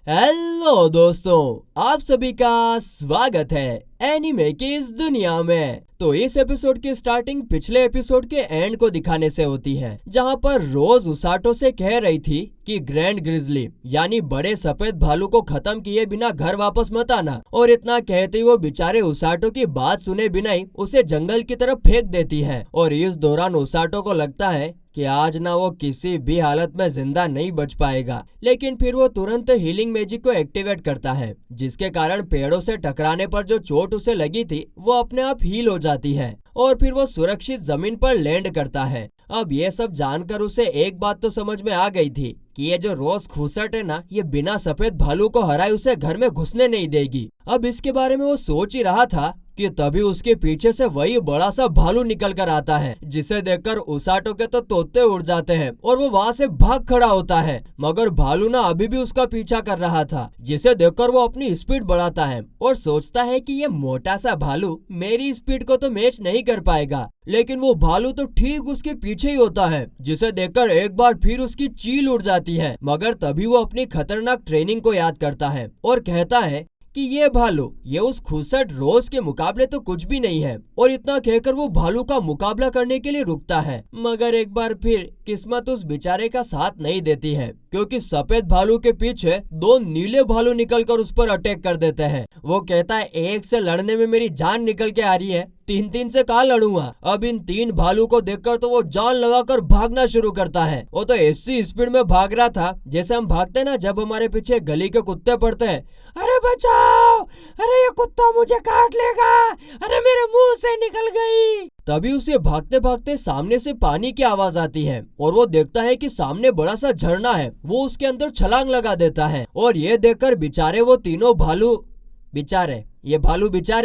Hello दोस्तों, आप सभी का स्वागत है एनीमे की इस दुनिया में। तो इस एपिसोड की स्टार्टिंग पिछले एपिसोड के एंड को दिखाने से होती है, जहां पर रोज उसाटो से कह रही थी कि ग्रैंड ग्रिजली यानी बड़े सफेद भालू को खत्म किए बिना घर वापस मत आना। और इतना कहते ही वो बेचारे उसाटो की बात सुने बिना ही उसे जंगल की तरफ फेंक देती है। और इस दौरान उसाटो को लगता है कि आज ना वो किसी भी हालत में जिंदा नहीं बच पाएगा, लेकिन फिर वो तुरंत हीलिंग मैजिक को एक्टिवेट करता है, जिसके कारण पेड़ों से टकराने पर जो चोट उसे लगी थी वो अपने आप हील हो जाती है और फिर वो सुरक्षित जमीन पर लैंड करता है। अब ये सब जानकर उसे एक बात तो समझ में आ गई थी कि ये जो रोज खूसट है ना, ये बिना सफेद भालू को हराए उसे घर में घुसने नहीं देगी। अब इसके बारे में वो सोच ही रहा था कि तभी उसके पीछे से वही बड़ा सा भालू निकल कर आता है, जिसे देखकर उसाटो के तो तोते उड़ जाते हैं और वो वहाँ से भाग खड़ा होता है। मगर भालू ना अभी भी उसका पीछा कर रहा था, जिसे देखकर वो अपनी स्पीड बढ़ाता है और सोचता है कि ये मोटा सा भालू मेरी स्पीड को तो मैच नहीं कर पाएगा। लेकिन वो भालू तो ठीक उसके पीछे ही होता है, जिसे देखकर एक बार फिर उसकी चील उड़ जाती है। मगर तभी वो अपनी खतरनाक ट्रेनिंग को याद करता है और कहता है कि ये भालू ये उस खूसट रोज के मुकाबले तो कुछ भी नहीं है। और इतना कहकर वो भालू का मुकाबला करने के लिए रुकता है, मगर एक बार फिर किस्मत उस बेचारे का साथ नहीं देती है, क्योंकि सफेद भालू के पीछे दो नीले भालू निकलकर उस पर अटैक कर देते हैं। वो कहता है एक से लड़ने में मेरी जान निकल के आ रही है, तीन तीन से कहाँ लड़ूंगा। अब इन तीन भालू को देखकर तो वो जान लगाकर भागना शुरू करता है। वो तो ऐसी स्पीड में भाग रहा था जैसे हम भागते ना जब हमारे पीछे गली के कुत्ते पड़ते हैं। अरे बचाओ, अरे ये कुत्ता मुझे काट लेगा, अरे मेरे मुंह से निकल गई। तभी उसे भागते भागते सामने से पानी की आवाज आती है और वो देखता है कि सामने बड़ा सा झरना है। वो उसके अंदर छलांग लगा देता है और ये देखकर बेचारे वो तीनों भालू बेचारे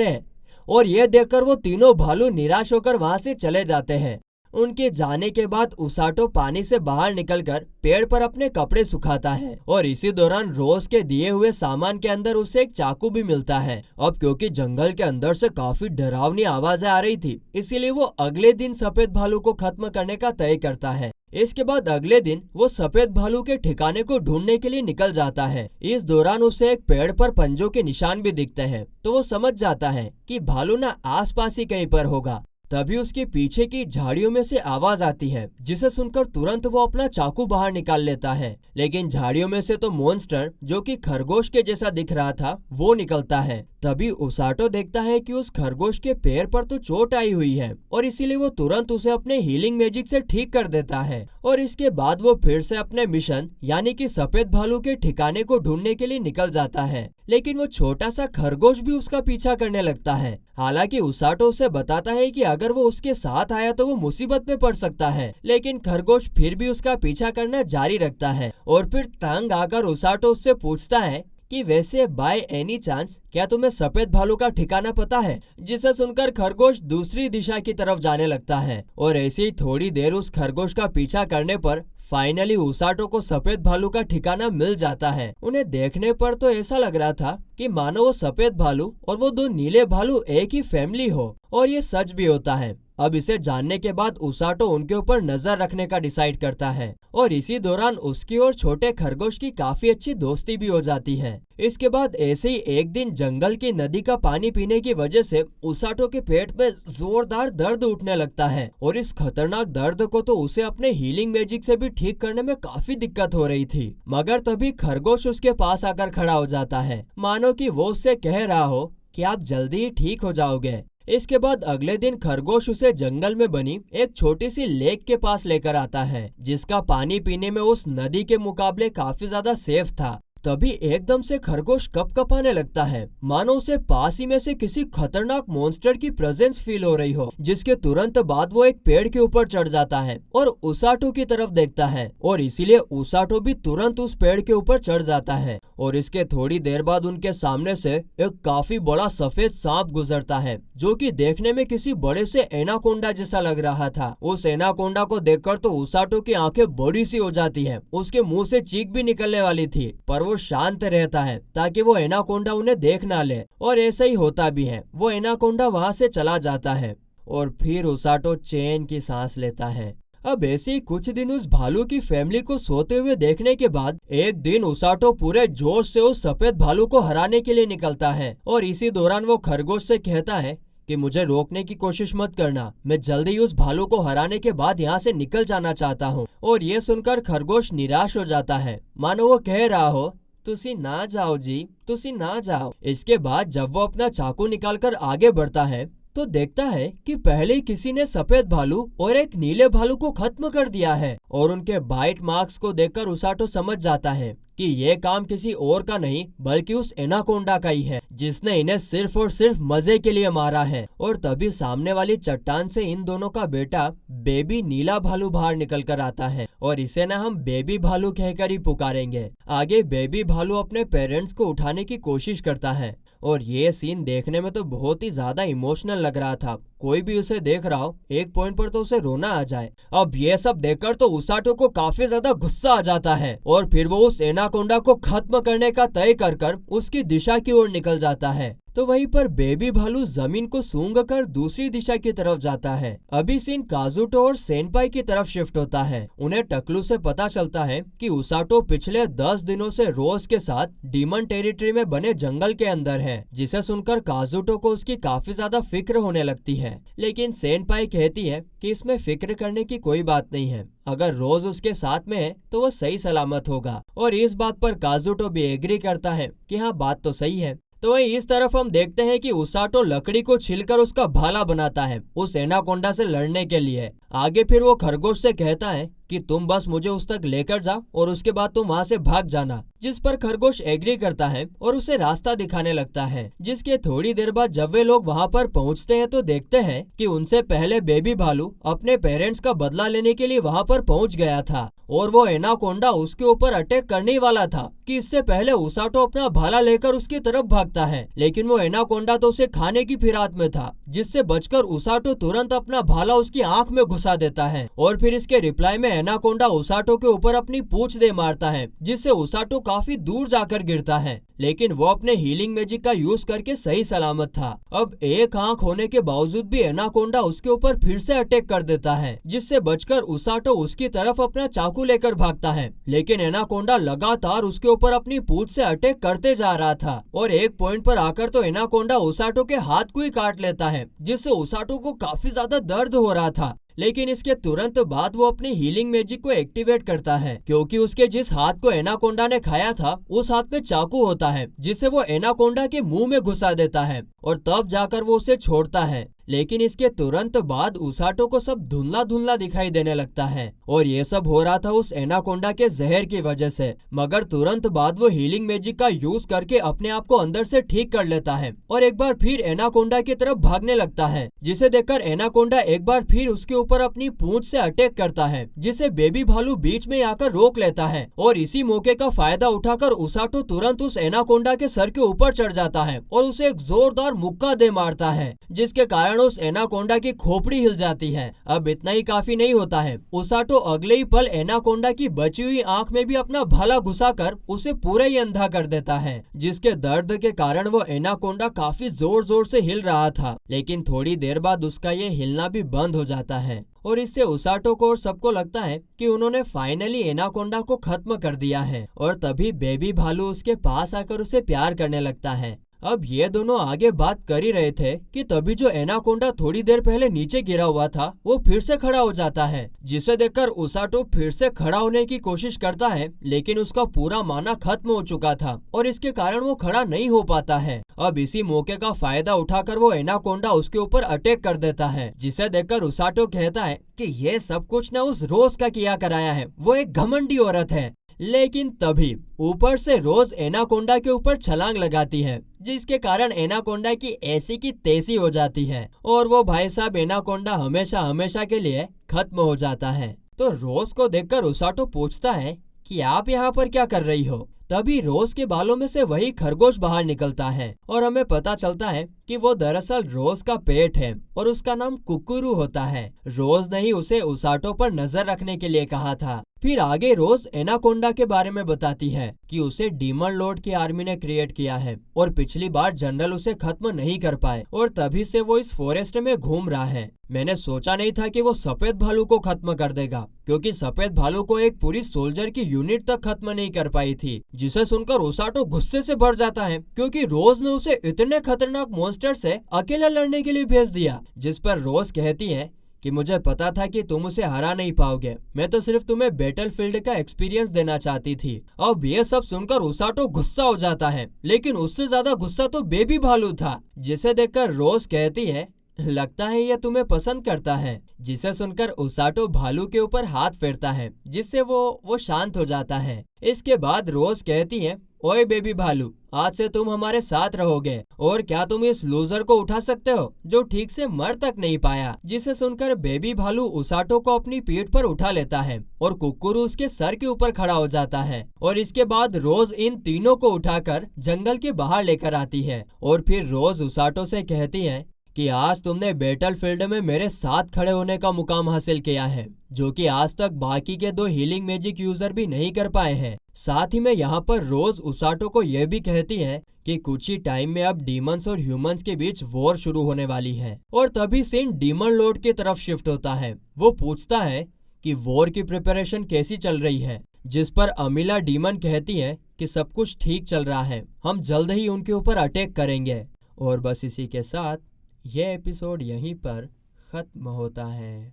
हैं और ये देखकर वो तीनों भालू निराश होकर वहां से चले जाते हैं। उनके जाने के बाद उसाटो पानी से बाहर निकलकर पेड़ पर अपने कपड़े सुखाता है और इसी दौरान रोज के दिए हुए सामान के अंदर उसे एक चाकू भी मिलता है। अब क्योंकि जंगल के अंदर से काफी डरावनी आवाजें आ रही थी, इसीलिए वो अगले दिन सफेद भालू को खत्म करने का तय करता है। इसके बाद अगले दिन वो सफेद भालू के ठिकाने को ढूंढने के लिए निकल जाता है। इस दौरान उसे एक पेड़ पर पंजों के निशान भी दिखते हैं, तो वो समझ जाता है कि भालू ना आसपास ही कहीं पर होगा। तभी उसके पीछे की झाड़ियों में से आवाज आती है, जिसे सुनकर तुरंत वो अपना चाकू बाहर निकाल लेता है। लेकिन झाड़ियों में से तो मॉन्स्टर जो कि खरगोश के जैसा दिख रहा था वो निकलता है। तभी उसाटो देखता है कि उस खरगोश के पैर पर तो चोट आई हुई है और इसीलिए वो तुरंत उसे अपने हीलिंग मैजिक से ठीक कर देता है। और इसके बाद वो फिर से अपने मिशन यानी कि सफेद भालू के ठिकाने को ढूंढने के लिए निकल जाता है। लेकिन वो छोटा सा खरगोश भी उसका पीछा करने लगता है। हालांकि उसाटो उसे बताता है कि अगर वो उसके साथ आया तो वो मुसीबत में पड़ सकता है, लेकिन खरगोश फिर भी उसका पीछा करना जारी रखता है। और फिर तंग आकर उसाटो उससे पूछता है कि वैसे बाय एनी चांस क्या तुम्हें सफेद भालू का ठिकाना पता है। जिसे सुनकर खरगोश दूसरी दिशा की तरफ जाने लगता है और ऐसे ही थोड़ी देर उस खरगोश का पीछा करने पर फाइनली उसाटो को सफेद भालू का ठिकाना मिल जाता है। उन्हें देखने पर तो ऐसा लग रहा था कि मानो वो सफेद भालू और वो दो नीले भालू एक ही फैमिली हो, और ये सच भी होता है। अब इसे जानने के बाद उसाटो उनके ऊपर नजर रखने का डिसाइड करता है और इसी दौरान उसकी और छोटे खरगोश की काफी अच्छी दोस्ती भी हो जाती है। इसके बाद ऐसे ही एक दिन जंगल की नदी का पानी पीने की वजह से उसाटो के पेट में जोरदार दर्द उठने लगता है और इस खतरनाक दर्द को तो उसे अपने हीलिंग मैजिक से भी ठीक करने में काफी दिक्कत हो रही थी। मगर तभी खरगोश उसके पास आकर खड़ा हो जाता है, मानो कि वो उससे कह रहा हो कि आप जल्दी ही ठीक हो जाओगे। इसके बाद अगले दिन खरगोश उसे जंगल में बनी एक छोटी सी लेक के पास लेकर आता है, जिसका पानी पीने में उस नदी के मुकाबले काफी ज्यादा सेफ था। तभी एकदम से खरगोश कपकपाने लगता है, मानो उसे पास ही में से किसी खतरनाक मॉन्स्टर की प्रेजेंस फील हो रही हो। जिसके तुरंत बाद वो एक पेड़ के ऊपर चढ़ जाता है और उसाटो की तरफ देखता है और इसीलिए उसाटो भी तुरंत उस पेड़ के ऊपर चढ़ जाता है। और इसके थोड़ी देर बाद उनके सामने से एक काफी बड़ा सफेद सांप गुजरता है, जो कि देखने में किसी बड़े से एनाकोंडा जैसा लग रहा था। उस एनाकोंडा को देखकर तो उसाटो की आंखें बड़ी सी हो जाती हैं। उसके मुंह से चीख भी निकलने वाली थी, पर वो शांत रहता है ताकि वो एनाकोंडा उन्हें देख ना ले। और ऐसा ही होता भी है, वो एनाकोंडा वहां से चला जाता है और फिर उसाटो चैन की सांस लेता है। अब ऐसे ही कुछ दिन उस भालू की फैमिली को सोते हुए देखने के बाद एक दिन उसाटो पूरे जोश से उस सफेद भालू को हराने के लिए निकलता है और इसी दौरान वो खरगोश से कहता है कि मुझे रोकने की कोशिश मत करना, मैं जल्दी उस भालू को हराने के बाद यहाँ से निकल जाना चाहता हूँ। और ये सुनकर खरगोश निराश हो जाता है, मानो वो कह रहा हो तुसी ना जाओ जी, तुसी ना जाओ। इसके बाद जब वो अपना चाकू निकालकर आगे बढ़ता है तो देखता है कि पहले ही किसी ने सफेद भालू और एक नीले भालू को खत्म कर दिया है। और उनके बाइट मार्क्स को देखकर उसाटो समझ जाता है कि ये काम किसी और का नहीं बल्कि उस एनाकोंडा का ही है, जिसने इन्हें सिर्फ और सिर्फ मजे के लिए मारा है। और तभी सामने वाली चट्टान से इन दोनों का बेटा बेबी नीला भालू बाहर निकल कर आता है और इसे ना हम बेबी भालू कहकर ही पुकारेंगे। आगे बेबी भालू अपने पेरेंट्स को उठाने की कोशिश करता है और ये सीन देखने में तो बहुत ही ज्यादा इमोशनल लग रहा था। कोई भी उसे देख रहा हो एक पॉइंट पर तो उसे रोना आ जाए। अब ये सब देखकर तो उसाटो को काफी ज्यादा गुस्सा आ जाता है और फिर वो उस एनाकोंडा को खत्म करने का तय कर उसकी दिशा की ओर निकल जाता है। तो वहीं पर बेबी भालू जमीन को सूंघकर दूसरी दिशा की तरफ जाता है। अभी सीन काजुटो और सेनपाई की तरफ शिफ्ट होता है। उन्हें टकलू से पता चलता है कि उसाटो पिछले 10 दिनों से रोज के साथ डीमन टेरिटरी में बने जंगल के अंदर है, जिसे सुनकर काजुटो को उसकी काफी ज्यादा फिक्र होने लगती है। लेकिन सेनपाई कहती है कि इसमें फिक्र करने की कोई बात नहीं है, अगर रोज उसके साथ में है तो वो सही सलामत होगा। और इस बात पर काजुटो भी एग्री करता है कि हाँ बात तो सही है। तो वहीं इस तरफ हम देखते हैं कि उसाटो लकड़ी को छीलकर उसका भाला बनाता है उस एनाकोंडा से लड़ने के लिए। आगे फिर वो खरगोश से कहता है कि तुम बस मुझे उस तक लेकर जाओ और उसके बाद तुम वहाँ से भाग जाना, जिस पर खरगोश एग्री करता है और उसे रास्ता दिखाने लगता है। जिसके थोड़ी देर बाद जब वे लोग वहाँ पर पहुँचते हैं तो देखते हैं कि उनसे पहले बेबी भालू अपने पेरेंट्स का बदला लेने के लिए वहाँ पर पहुँच गया था और वो एनाकोंडा उसके ऊपर अटैक करने वाला था कि इससे पहले उसाटो अपना भाला लेकर उसकी तरफ भागता है। लेकिन वो एनाकोंडा तो उसे खाने की फिराक में था, जिससे बचकर उसाटो तुरंत अपना भाला उसकी आंख में घुसा देता है और फिर इसके रिप्लाई में एनाकोंडा उसाटो के ऊपर अपनी पूंछ दे मारता है, जिससे उसाटो काफी दूर जाकर गिरता है। लेकिन वो अपने हीलिंग मैजिक का यूज करके सही सलामत था। अब एक आंख होने के बावजूद भी एनाकोंडा उसके ऊपर फिर से अटैक कर देता है, जिससे बचकर उसाटो उसकी तरफ अपना चाकू लेकर भागता है। लेकिन एनाकोंडा लगातार उसके ऊपर अपनी पूंछ से अटैक करते जा रहा था और एक पॉइंट पर आकर तो एनाकोंडा उसाटो के हाथ को ही काट लेता है, जिससे उसाटो को काफी ज्यादा दर्द हो रहा था। लेकिन इसके तुरंत बाद वो अपनी हीलिंग मैजिक को एक्टिवेट करता है, क्योंकि उसके जिस हाथ को एनाकोंडा ने खाया था उस हाथ में चाकू होता है, जिसे वो एनाकोंडा के मुंह में घुसा देता है और तब जाकर वो उसे छोड़ता है। लेकिन इसके तुरंत बाद उसाटो को सब धुंधला धुंधला दिखाई देने लगता है और ये सब हो रहा था उस एनाकोंडा के जहर की वजह से। मगर तुरंत बाद वो हीलिंग मैजिक का यूज करके अपने आप को अंदर से ठीक कर लेता है और एक बार फिर एनाकोंडा की तरफ भागने लगता है, जिसे देखकर एनाकोंडा एक बार फिर उसके ऊपर अपनी पूंछ से अटैक करता है, जिसे बेबी भालू बीच में आकर रोक लेता है। और इसी मौके का फायदा उठाकर उसाटो तुरंत उस एनाकोंडा के सर के ऊपर चढ़ जाता है और उसे एक जोरदार मुक्का दे मारता है, जिसके कारण उस एनाकोंडा की खोपड़ी हिल जाती है। अब इतना ही काफी नहीं होता है, उसाटो अगले ही पल एनाकोंडा की बची हुई आंख में भी अपना भाला घुसाकर उसे पूरा ही अंधा कर देता है, जिसके दर्द के कारण वो एनाकोंडा काफी जोर जोर से हिल रहा था। लेकिन थोड़ी देर बाद उसका ये हिलना भी बंद हो जाता है और इससे उसाटो को और सबको लगता है कि उन्होंने फाइनली एनाकोंडा को खत्म कर दिया है। और तभी बेबी भालू उसके पास आकर उसे प्यार करने लगता है। अब ये दोनों आगे बात कर ही रहे थे कि तभी जो एनाकोंडा थोड़ी देर पहले नीचे गिरा हुआ था वो फिर से खड़ा हो जाता है, जिसे देखकर उसाटो फिर से खड़ा होने की कोशिश करता है, लेकिन उसका पूरा माना खत्म हो चुका था और इसके कारण वो खड़ा नहीं हो पाता है। अब इसी मौके का फायदा उठाकर वो एनाकोंडा उसके ऊपर अटैक कर देता है, जिसे देखकर उसाटो कहता है कि ये सब कुछ न उस रोज का किया कराया है, वो एक घमंडी औरत है। लेकिन तभी ऊपर से रोज एनाकोंडा के ऊपर छलांग लगाती है, जिसके कारण एनाकोंडा की ऐसी की तैसी हो जाती है और वो भाई साहब एनाकोंडा हमेशा हमेशा के लिए खत्म हो जाता है। तो रोज को देखकर उसाटो पूछता है कि आप यहाँ पर क्या कर रही हो। तभी रोज के बालों में से वही खरगोश बाहर निकलता है और हमें पता चलता है कि वो दरअसल रोज का पेट है और उसका नाम कुकुरू होता है। रोज ने ही उसे उसाटो पर नजर रखने के लिए कहा था। फिर आगे रोज एनाकोंडा के बारे में बताती है कि उसे डीमन लॉर्ड की आर्मी ने क्रिएट किया है और पिछली बार जनरल उसे खत्म नहीं कर पाए और तभी से वो इस फॉरेस्ट में घूम रहा है। मैंने सोचा नहीं था कि वो सफेद भालू को खत्म कर देगा, क्योंकि सफेद भालू को एक पूरी सोल्जर की यूनिट तक खत्म नहीं कर पाई थी। जिसे सुनकर उसाटो गुस्से से भर जाता है, क्योंकि रोज ने उसे इतने खतरनाक मॉन्स्टर से अकेला लड़ने के लिए भेज दिया। जिस पर रोज कहती है कि मुझे पता था कि तुम उसे हरा नहीं पाओगे, मैं तो सिर्फ तुम्हें बैटलफील्ड का एक्सपीरियंस देना चाहती थी। अब ये सब सुनकर उसाटो गुस्सा हो जाता है, लेकिन उससे ज्यादा गुस्सा तो बेबी भालू था, जिसे देखकर रोज कहती है लगता है ये तुम्हें पसंद करता है। जिसे सुनकर उसाटो भालू के ऊपर हाथ फेरता है, जिससे वो शांत हो जाता है। इसके बाद रोज कहती है, ओए बेबी भालू, आज से तुम हमारे साथ रहोगे और क्या तुम इस लूजर को उठा सकते हो जो ठीक से मर तक नहीं पाया। जिसे सुनकर बेबी भालू उसाटो को अपनी पीठ पर उठा लेता है और कुक्कुरू उसके सर के ऊपर खड़ा हो जाता है। और इसके बाद रोज इन तीनों को उठाकर जंगल के बाहर लेकर आती है और फिर रोज उसाटो से कहती है कि आज तुमने बैटलफील्ड में मेरे साथ खड़े होने का मुकाम हासिल किया है, जो कि आज तक बाकी के 2 हीलिंग मैजिक यूजर भी नहीं कर पाए हैं। साथ ही में यहाँ पर रोज उसाटो को यह भी कहती है कि कुछ ही टाइम में अब डीमंस और ह्यूमंस के बीच वॉर शुरू होने वाली है। और तभी सीन डीमन लॉर्ड की तरफ शिफ्ट होता है। वो पूछता है कि वॉर की प्रिपरेशन कैसी चल रही है, जिस पर अमीला डीमन कहती है कि सब कुछ ठीक चल रहा है, हम जल्द ही उनके ऊपर अटैक करेंगे। और बस इसी के साथ यह एपिसोड यहीं पर खत्म होता है।